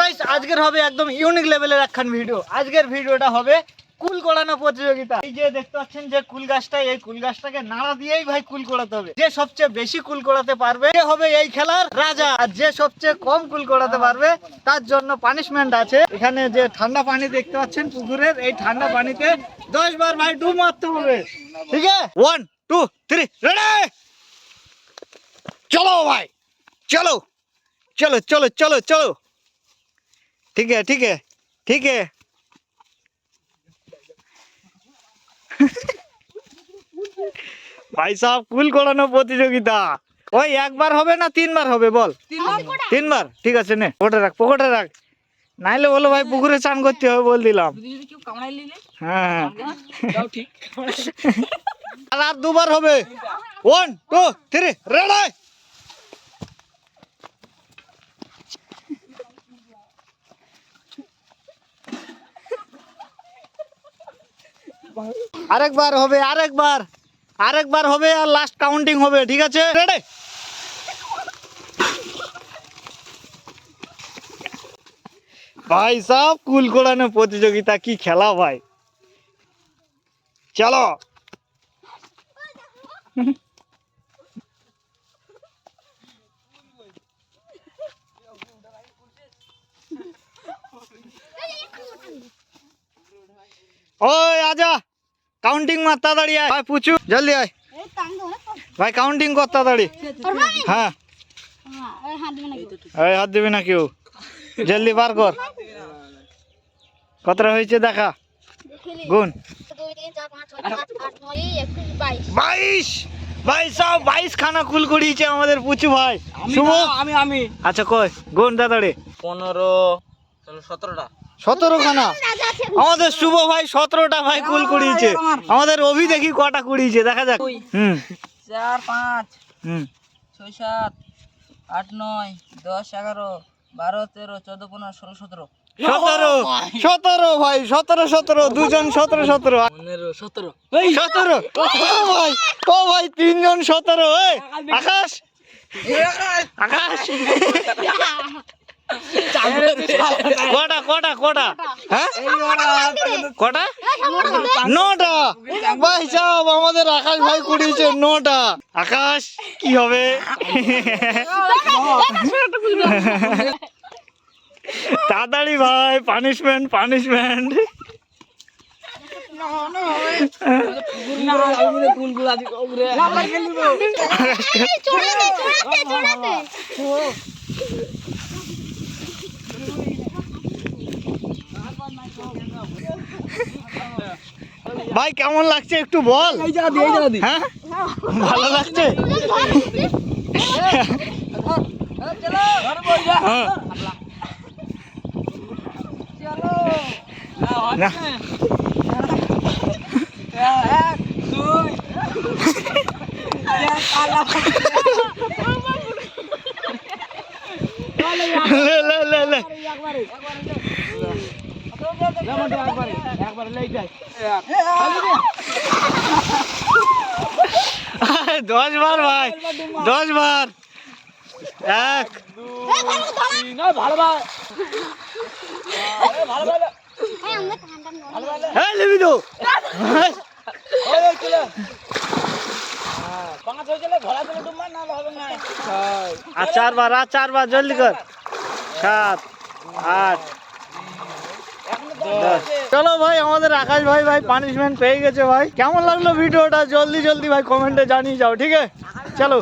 Guys আজকের হবে একদম ইউনিক লেভেলের একখান ভিডিও। আজকের ভিডিওটা হবে কুল কোড়ানো প্রতিযোগিতা। এই যে দেখতে পাচ্ছেন যে কুল গাছটা, এই কুল গাছটাকে নাড়া দিয়েই ভাই কুল কোড়াতে হবে। যে সবচেয়ে বেশি কুল কোড়াতে পারবে সে হবে এই খেলার রাজা, আর যে সবচেয়ে কম কুল কোড়াতে পারবে তার জন্য পানিশমেন্ট আছে। এখানে যে ঠান্ডা পানি দেখতে পাচ্ছেন পুকুরের, এই ঠান্ডা পানিতে 10 বার ভাই ডুব মারতে হবে। ঠিক আছে, 1 2 3 রেডি, चलो भाई चलो चलो चलो चलो चलो। ठीक है ठीक है ठीक है। भाई साहब कुल कोड़ानो प्रतियोगिता ওই একবার হবে না তিনবার হবে বল? তিনবার। ঠিক আছে নে পকেটে রাখ নাইলে বলো ভাই পুকুরে চান করতে হবে বল দিলাম। হ্যাঁ আর দুবার হবে। 1 2 3 রেডি। আরেকবার হবে, আরেকবার হবে আর লাস্ট কাউন্টিং হবে। ঠিক আছে রেডি। ভাই সাহেব কুল কোড়ানো প্রতিযোগিতা কি খেলা ভাই, চলো। ওই আজা কাউন্টিং মার তাড়াতাড়ি আয় ভাই, পুচু জলদি আয় ভাই, কাউন্টিং কর তাড়াতাড়ি। হ্যাঁ এই হাত দিবি না কেউ, জলদি বার কর কতটা হয়েছে দেখা গুণ। 22 ভাই সব 22 খানা কুল করিয়েছে আমাদের পুচু ভাই। শুভ আমি আচ্ছা কই গুণ তাড়াতাড়ি। 15 17টা 17 খানা আমাদের শুভ ভাই 17টা ভাই কুল কুড়িয়েছে। আমাদের অভি দেখি কটা কুড়িয়েছে দেখা যাক। 4 5 6 7 8 9 10 11 12 13 14 15 16 17 17 ভাই 17 দুজন 17 17 ভাই ও ভাই তিনজন 17। এই আকাশ কটা হ্যাঁ কটা 9টা ভাই সাহেব আমাদের আকাশ ভাই কুড়িয়েছে 9টা। আকাশ কি হবে? তাড়াতাড়ি ভাই পানিশমেন্ট ভাই কেমন লাগছে একটু বল? হ্যাঁ ভালো লাগছে। দশ বার ভাই 10 বার। 1 আর 4 বার জলদি কর। 7 8 চলো ভাই আমাদের আকাশ ভাই পানিশমেন্ট পেয়ে গেছে ভাই। কেমন লাগলো ভিডিওটা জলদি ভাই কমেন্টে জানিয়ে যাও। ঠিক আছে চলো।